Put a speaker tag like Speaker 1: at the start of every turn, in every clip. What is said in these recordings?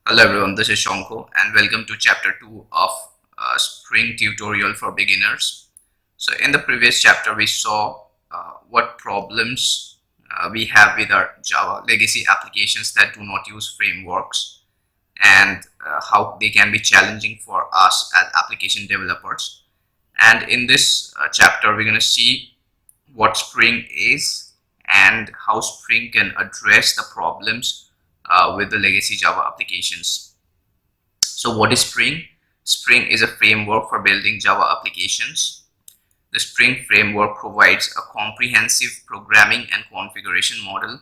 Speaker 1: Hello everyone, this is Shanko and welcome to chapter 2 of Spring tutorial for beginners. So in the previous chapter we saw what problems we have with our Java legacy applications that do not use frameworks and how they can be challenging for us as application developers. And in this chapter we're going to see what Spring is and how Spring can address the problems with the legacy Java applications. So what is Spring? Spring is a framework for building Java applications. The Spring framework provides a comprehensive programming and configuration model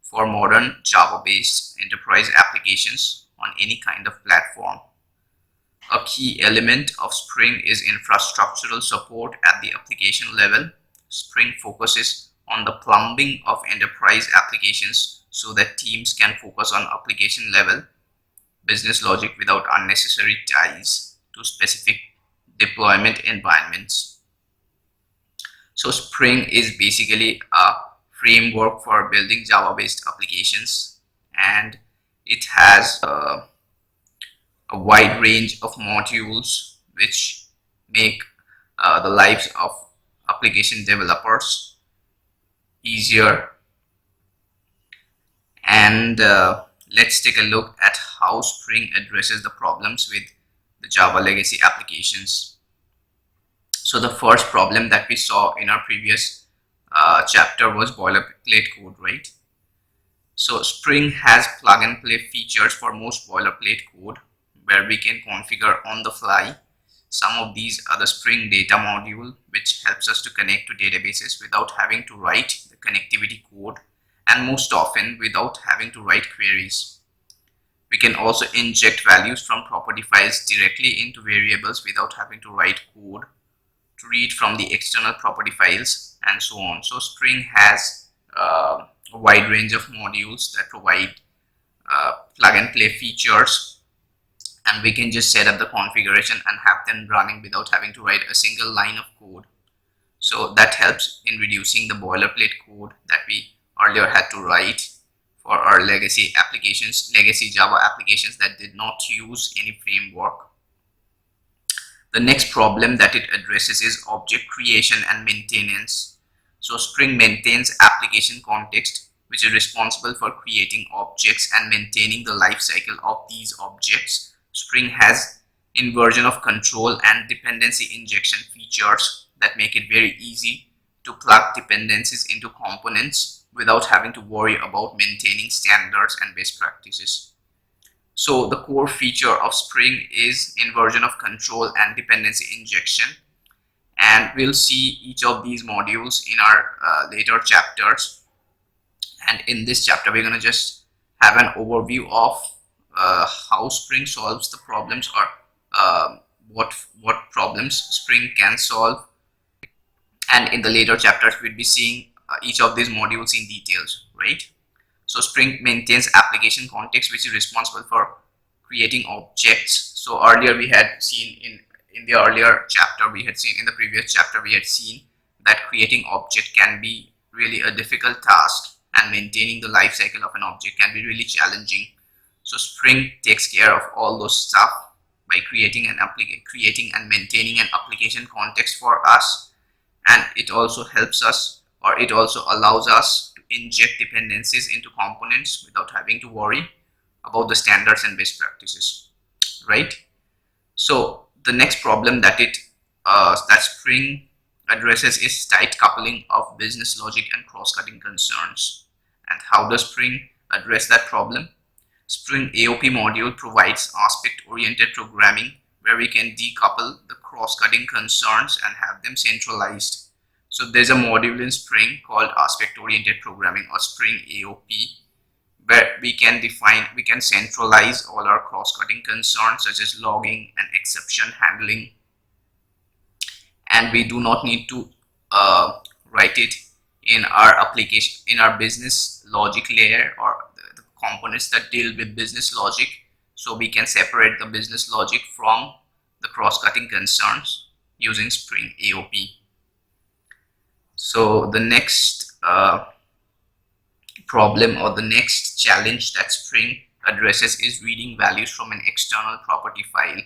Speaker 1: for modern Java-based enterprise applications on any kind of platform. A key element of Spring is infrastructural support at the application level. Spring focuses on the plumbing of enterprise applications so that teams can focus on application level business logic without unnecessary ties to specific deployment environments. So Spring is basically a framework for building Java-based applications, and it has a wide range of modules which make the lives of application developers easier. And let's take a look at how Spring addresses the problems with the Java legacy applications. So the first problem that we saw in our previous chapter was boilerplate code, right? So Spring has plug and play features for most boilerplate code where we can configure on the fly. Some of these are the Spring data module, which helps us to connect to databases without having to write the connectivity code, and most often without having to write queries. We can also inject values from property files directly into variables without having to write code to read from the external property files and so on. So Spring has a wide range of modules that provide plug and play features, and we can just set up the configuration and have them running without having to write a single line of code. So that helps in reducing the boilerplate code that we earlier had to write for our legacy applications, legacy Java applications that did not use any framework. The next problem that it addresses is object creation and maintenance. So Spring maintains application context, which is responsible for creating objects and maintaining the life cycle of these objects. Spring has inversion of control and dependency injection features that make it very easy to plug dependencies into components without having to worry about maintaining standards and best practices. So the core feature of Spring is inversion of control and dependency injection, and we'll see each of these modules in our later chapters. And in this chapter we're going to just have an overview of how Spring solves the problems, or what problems Spring can solve, and in the later chapters we'll be seeing each of these modules in details, right? So Spring maintains application context, which is responsible for creating objects. So earlier we had seen in the earlier chapter, we had seen in the previous chapter, we had seen that creating object can be really a difficult task, and maintaining the life cycle of an object can be really challenging. So Spring takes care of all those stuff by creating and maintaining an application context for us, and it also helps us, or it also allows us to inject dependencies into components without having to worry about the standards and best practices, right? So the next problem that Spring addresses is tight coupling of business logic and cross-cutting concerns. And how does Spring address that problem? Spring AOP module provides aspect-oriented programming where we can decouple the cross-cutting concerns and have them centralized. So there's a module in Spring called aspect-oriented programming, or Spring AOP, where we can centralize all our cross-cutting concerns such as logging and exception handling, and we do not need to write it in our application, in our business logic layer, or the components that deal with business logic. So we can separate the business logic from the cross-cutting concerns using Spring AOP. So the next problem, or the next challenge that Spring addresses is reading values from an external property file.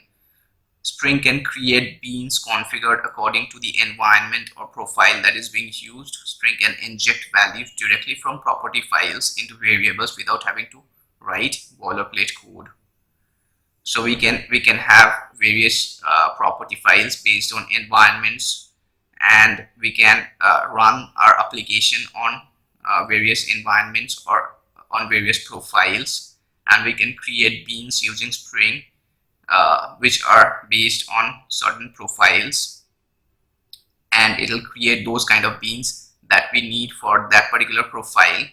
Speaker 1: Spring can create beans configured according to the environment or profile that is being used. Spring can inject values directly from property files into variables without having to write boilerplate code. So we can have various property files based on environments, and we can run our application on various environments or on various profiles, and we can create beans using Spring which are based on certain profiles, and it'll create those kind of beans that we need for that particular profile.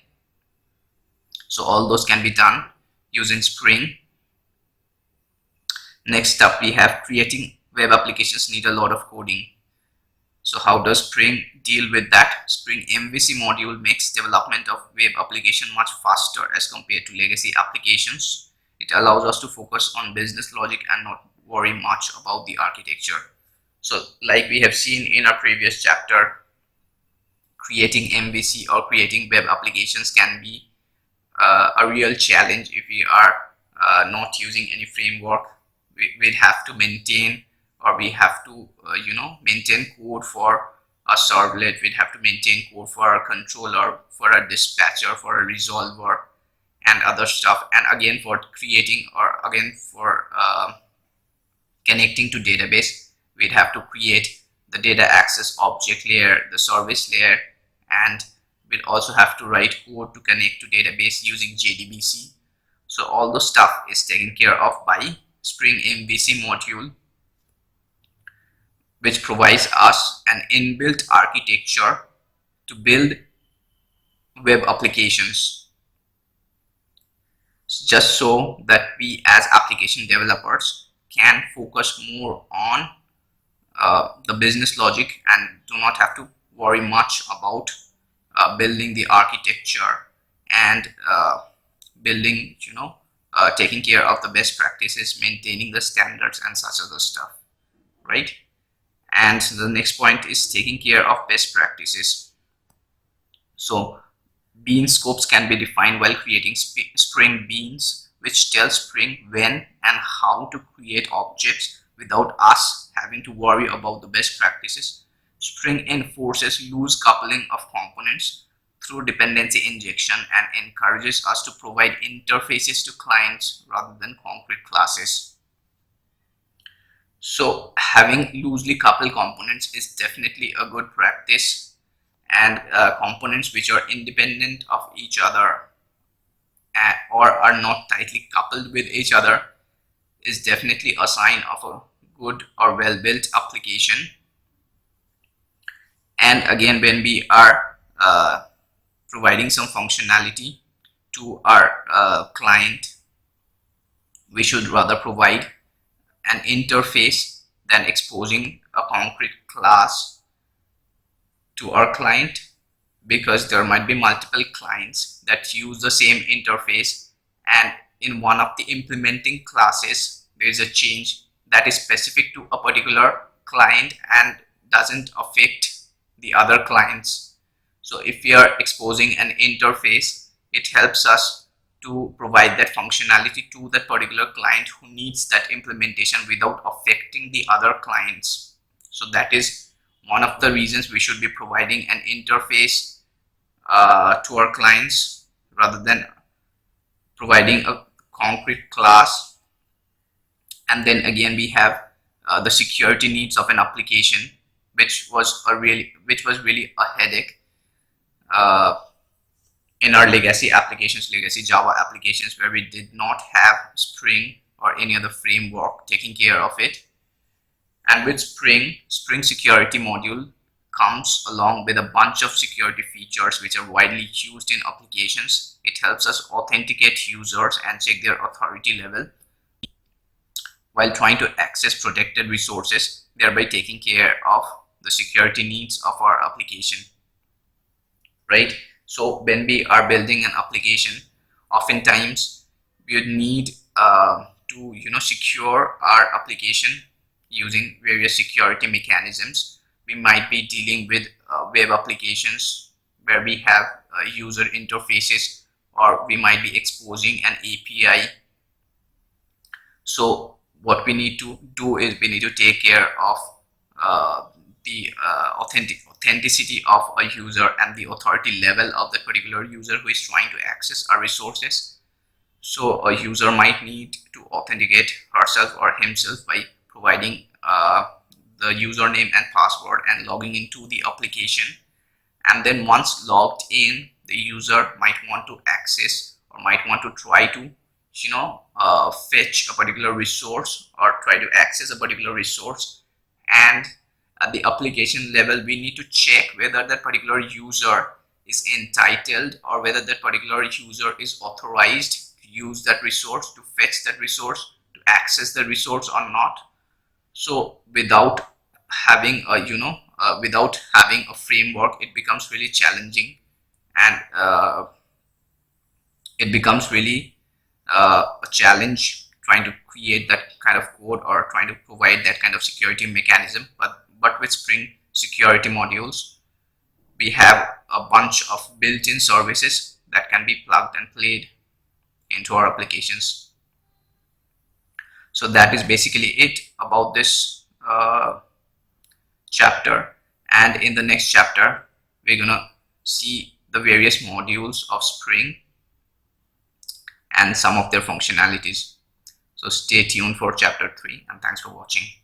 Speaker 1: So all those can be done using Spring. Next up, we have creating web applications need a lot of coding. So how does Spring deal with that? Spring MVC module makes development of web application much faster as compared to legacy applications. It allows us to focus on business logic and not worry much about the architecture. So like we have seen in our previous chapter, creating MVC or creating web applications can be a real challenge if we are not using any framework. We'd have to maintain, or we have to maintain code for a servlet. We'd have to maintain code for a controller, for a dispatcher, for a resolver, and other stuff. And again, for creating, or again for connecting to database, we'd have to create the data access object layer, the service layer, and we'd also have to write code to connect to database using JDBC. So all the stuff is taken care of by Spring MVC module, which provides us an inbuilt architecture to build web applications, just so that we as application developers can focus more on the business logic and do not have to worry much about building the architecture and building, taking care of the best practices, maintaining the standards and such other stuff, right? And the next point is taking care of best practices. So bean scopes can be defined while creating Spring beans, which tell Spring when and how to create objects without us having to worry about the best practices. Spring enforces loose coupling of components through dependency injection and encourages us to provide interfaces to clients rather than concrete classes. So having loosely coupled components is definitely a good practice, and components which are independent of each other or are not tightly coupled with each other is definitely a sign of a good or well-built application. And again, when we are providing some functionality to our client, we should rather provide an interface than exposing a concrete class to our client, because there might be multiple clients that use the same interface, and in one of the implementing classes there is a change that is specific to a particular client and doesn't affect the other clients. So if we are exposing an interface, it helps us to provide that functionality to that particular client who needs that implementation without affecting the other clients. So that is one of the reasons we should be providing an interface to our clients rather than providing a concrete class. And then again, we have the security needs of an application, which was really a headache in our legacy Java applications, where we did not have Spring or any other framework taking care of it. And with Spring security module comes along with a bunch of security features which are widely used in applications. It helps us authenticate users and check their authority level while trying to access protected resources, thereby taking care of the security needs of our application, right? So when we are building an application, oftentimes we would need to secure our application using various security mechanisms. We might be dealing with web applications where we have user interfaces or we might be exposing an API. So what we need to do is we need to take care of the authenticity of a user and the authority level of the particular user who is trying to access our resources. So a user might need to authenticate herself or himself by providing the username and password and logging into the application. And then once logged in, the user might want to access or might want to try to fetch a particular resource or try to access a particular resource. And at the application level, we need to check whether that particular user is entitled or whether that particular user is authorized to use that resource, to fetch that resource, to access the resource or not. So without having a without having a framework, it becomes really challenging, and it becomes really a challenge trying to create that kind of code or trying to provide that kind of security mechanism. But with Spring security modules, we have a bunch of built-in services that can be plugged and played into our applications. So that is basically it about this chapter. And in the next chapter, we're gonna see the various modules of Spring and some of their functionalities. So stay tuned for chapter 3, and thanks for watching.